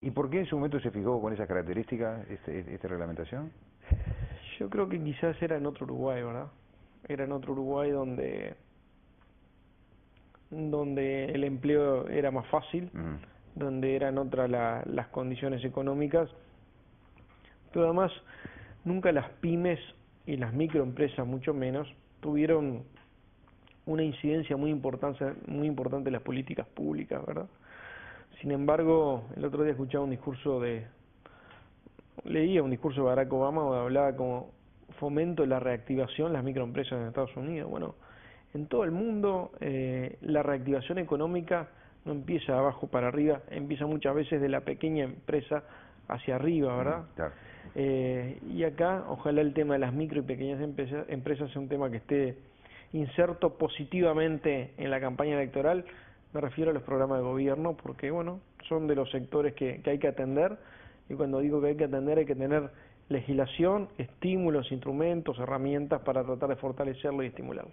¿Y por qué en su momento se fijó con esas características esta reglamentación? Yo creo que quizás era en otro Uruguay, ¿verdad? Era en otro Uruguay donde el empleo era más fácil, donde eran otras las condiciones económicas, pero además nunca las pymes y las microempresas, mucho menos, tuvieron una incidencia muy importante en las políticas públicas, ¿verdad? Sin embargo, el otro día escuchaba leía un discurso de Barack Obama donde hablaba como fomento de la reactivación de las microempresas en Estados Unidos. Bueno, en todo el mundo la reactivación económica no empieza de abajo para arriba, empieza muchas veces de la pequeña empresa hacia arriba, ¿verdad? Claro. Y acá, ojalá el tema de las micro y pequeñas empresas sea un tema que esté inserto positivamente en la campaña electoral. Me refiero a los programas de gobierno, porque bueno, son de los sectores que hay que atender, y cuando digo que hay que atender, hay que tener legislación, estímulos, instrumentos, herramientas para tratar de fortalecerlo y estimularlo.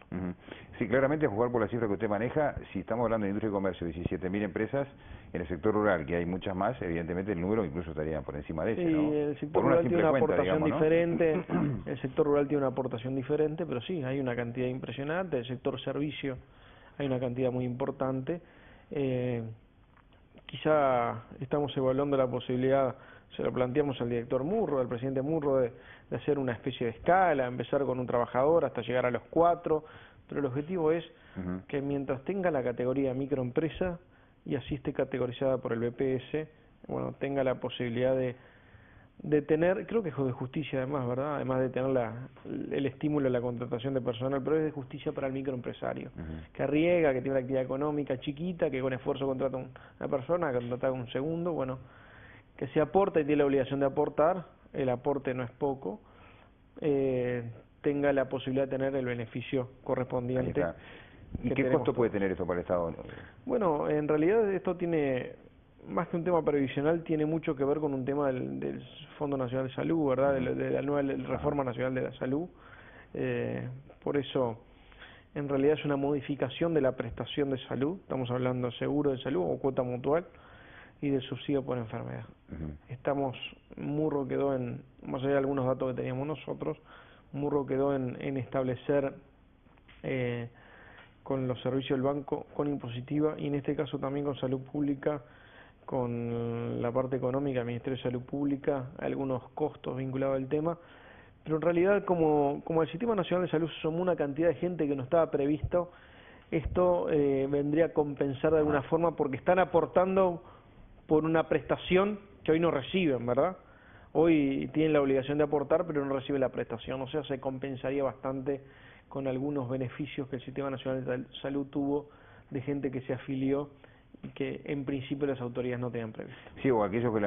Sí, claramente, a jugar por la cifra que usted maneja, si estamos hablando de industria y comercio, 17.000 empresas, en el sector rural, que hay muchas más, evidentemente el número incluso estaría por encima de ese, ¿no? El sector rural tiene una aportación diferente, el sector rural tiene una aportación diferente, pero sí, hay una cantidad impresionante. El sector servicio hay una cantidad muy importante. Quizá estamos evaluando la posibilidad, se lo planteamos al director Murro, al presidente Murro, de hacer una especie de escala, empezar con un trabajador hasta llegar a los 4, pero el objetivo es que mientras tenga la categoría de microempresa y así esté categorizada por el BPS, bueno, tenga la posibilidad de tener, creo que es de justicia además, ¿verdad? Además de tener el estímulo a la contratación de personal, pero es de justicia para el microempresario, que arriesga, que tiene una actividad económica chiquita, que con esfuerzo contrata una persona, que contrata un segundo, bueno, que se aporta y tiene la obligación de aportar, el aporte no es poco, tenga la posibilidad de tener el beneficio correspondiente. ¿Y qué costo puede tener eso para el Estado? Bueno, en realidad esto tiene, más que un tema previsional, tiene mucho que ver con un tema del Fondo Nacional de Salud, ¿verdad? De la nueva Reforma Nacional de la Salud. Por eso, en realidad es una modificación de la prestación de salud. Estamos hablando de seguro de salud o cuota mutual y del subsidio por enfermedad. Murro quedó en, más allá de algunos datos que teníamos nosotros, Murro quedó en establecer con los servicios del banco, con impositiva, y en este caso también con salud pública, con la parte económica del Ministerio de Salud Pública, algunos costos vinculados al tema, pero en realidad como el Sistema Nacional de Salud sumó una cantidad de gente que no estaba previsto, esto vendría a compensar de alguna forma porque están aportando por una prestación que hoy no reciben, ¿verdad? Hoy tienen la obligación de aportar, pero no reciben la prestación, o sea, se compensaría bastante con algunos beneficios que el Sistema Nacional de Salud tuvo de gente que se afilió y que en principio las autoridades no tenían previsto. Sí, o aquellos que le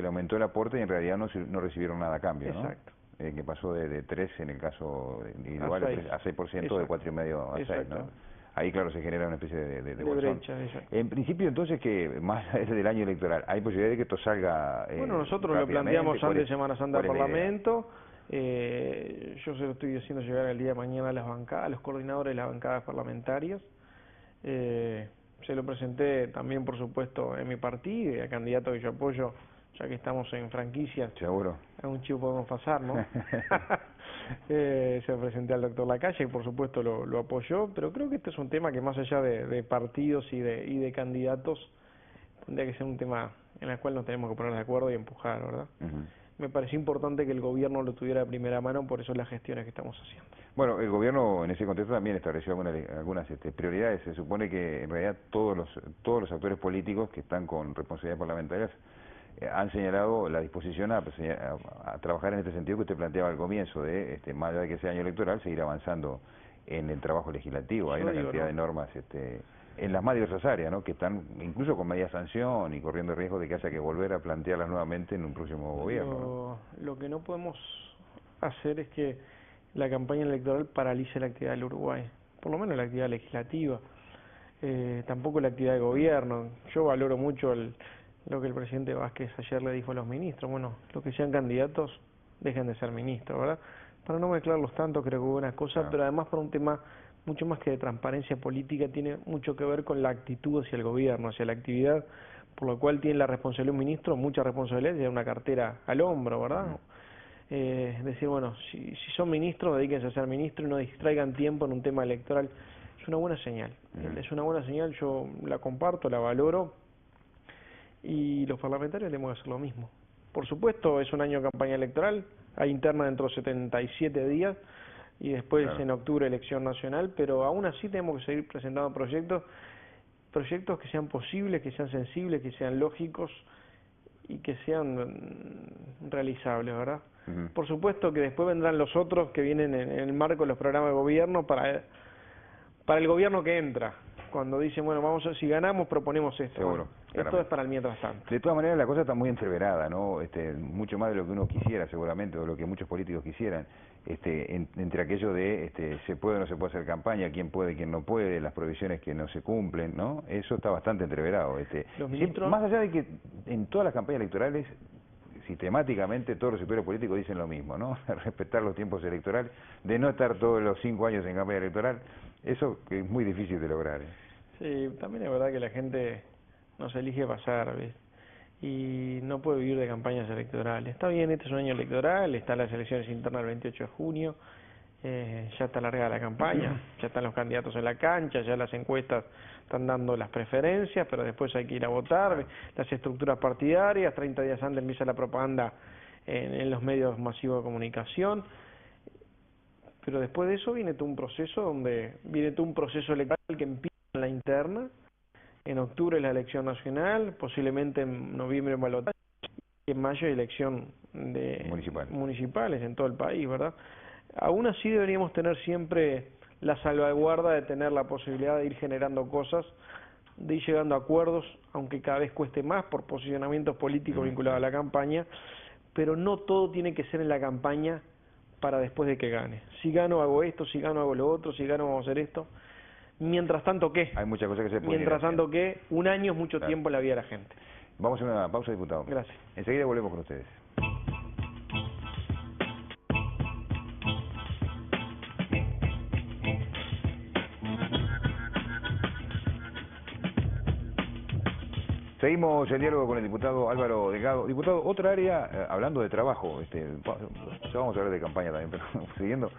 aumentó el aporte y en realidad no recibieron nada a cambio, ¿no? Exacto. Que pasó de 3 en el caso individual a 6%, de 4,5 a 6, ¿no? Ahí, claro, se genera una especie de brecha. En principio, entonces, que más allá del año electoral, ¿hay posibilidad de que esto salga Bueno, nosotros lo planteamos antes de Semana Santa al Parlamento. Yo se lo estoy haciendo llegar el día de mañana a las bancadas, a los coordinadores de las bancadas parlamentarias. Se lo presenté también, por supuesto, en mi partido y al candidato que yo apoyo, ya que estamos en franquicias. Seguro. A un chivo podemos pasar, ¿no? Se lo presenté al doctor Lacalle y por supuesto lo apoyó, pero creo que este es un tema que más allá de partidos y de candidatos, tendría que ser un tema en el cual nos tenemos que poner de acuerdo y empujar, ¿verdad? Me pareció importante que el gobierno lo tuviera de primera mano, por eso las gestiones que estamos haciendo. Bueno, el gobierno en ese contexto también estableció algunas prioridades. Se supone que en realidad todos los actores políticos que están con responsabilidades parlamentarias han señalado la disposición a trabajar en este sentido que usted planteaba al comienzo, de más allá de que sea año electoral, seguir avanzando en el trabajo legislativo. Hay una cantidad de normas en las más diversas áreas, ¿no?, que están incluso con media sanción y corriendo el riesgo de que haya que volver a plantearlas nuevamente en un próximo gobierno. Lo que no podemos hacer es que la campaña electoral paralice la actividad del Uruguay, por lo menos la actividad legislativa, tampoco la actividad de gobierno. Yo valoro mucho lo que el presidente Vázquez ayer le dijo a los ministros: bueno, los que sean candidatos dejen de ser ministros, ¿verdad? Para no mezclarlos tanto, creo que hubo una cosa, pero además por un tema mucho más que de transparencia política, tiene mucho que ver con la actitud hacia el gobierno, hacia la actividad por lo cual tiene la responsabilidad un ministro, mucha responsabilidad, de llevar una cartera al hombro, ¿verdad? Es decir, bueno, si son ministros, dedíquense a ser ministros y no distraigan tiempo en un tema electoral. Es una buena señal, es una buena señal, yo la comparto, la valoro, y los parlamentarios tenemos que hacer lo mismo. Por supuesto, es un año de campaña electoral, hay interna dentro de 77 días, y después en octubre elección nacional, pero aún así tenemos que seguir presentando proyectos que sean posibles, que sean sensibles, que sean lógicos y que sean realizables, ¿verdad? Por supuesto que después vendrán los otros que vienen en el marco de los programas de gobierno para el gobierno que entra, cuando dicen, bueno, vamos a, si ganamos proponemos esto. Seguro, esto es para el mientras tanto. De todas maneras la cosa está muy entreverada, ¿no? Mucho más de lo que uno quisiera seguramente, o de lo que muchos políticos quisieran, entre aquello de se puede o no se puede hacer campaña, quién puede, quién no puede, las provisiones que no se cumplen, ¿no? Eso está bastante entreverado. Los ministros... Más allá de que en todas las campañas electorales sistemáticamente todos los sectores políticos dicen lo mismo, ¿no? Respetar los tiempos electorales, de no estar todos los 5 años en campaña electoral, eso que es muy difícil de lograr. Sí, también es verdad que la gente no se elige pasar, ¿ves? Y no puede vivir de campañas electorales. Está bien, este es un año electoral, están las elecciones internas el 28 de junio, ya está largada la campaña, ya están los candidatos en la cancha, ya las encuestas están dando las preferencias, pero después hay que ir a votar, las estructuras partidarias, 30 días antes empieza la propaganda en los medios masivos de comunicación, pero después de eso viene todo un proceso electoral que empieza en la interna, en octubre la elección nacional, posiblemente en noviembre balotaje, y en mayo elección de municipales en todo el país, ¿verdad? Aún así deberíamos tener siempre la salvaguarda de tener la posibilidad de ir generando cosas, de ir llegando a acuerdos, aunque cada vez cueste más por posicionamientos políticos vinculados a la campaña, pero no todo tiene que ser en la campaña para después de que gane. Si gano hago esto, si gano hago lo otro, si gano vamos a hacer esto. Mientras tanto, ¿qué? Hay muchas cosas que se pueden Mientras tanto, ¿qué? Un año es mucho tiempo en la vida de la gente. Vamos a una pausa, diputado. Gracias. Enseguida volvemos con ustedes. Seguimos el diálogo con el diputado Álvaro Delgado. Diputado, otra área, hablando de trabajo, ya vamos a hablar de campaña también, pero siguiendo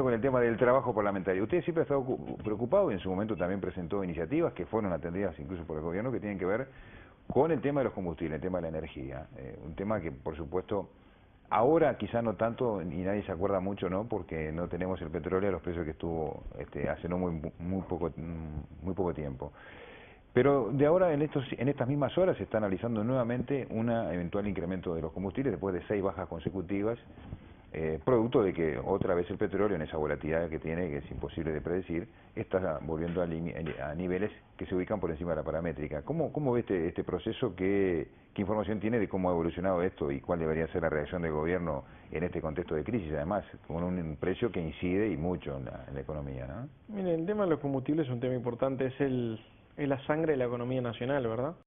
con el tema del trabajo parlamentario. Usted siempre ha estado preocupado y en su momento también presentó iniciativas que fueron atendidas incluso por el gobierno que tienen que ver con el tema de los combustibles, el tema de la energía. Un tema que, por supuesto, ahora quizá no tanto y nadie se acuerda mucho, ¿no? Porque no tenemos el petróleo a los precios que estuvo hace no muy poco tiempo. Pero de ahora, en estas mismas horas, se está analizando nuevamente un eventual incremento de los combustibles después de 6 bajas consecutivas, producto de que otra vez el petróleo, en esa volatilidad que tiene, que es imposible de predecir, está volviendo a niveles que se ubican por encima de la paramétrica. ¿Cómo ve este proceso? ¿Qué información tiene de cómo ha evolucionado esto y cuál debería ser la reacción del gobierno en este contexto de crisis, además, con un precio que incide y mucho en la economía, ¿no? Mire, el tema de los combustibles es un tema importante, es la sangre de la economía nacional, ¿verdad?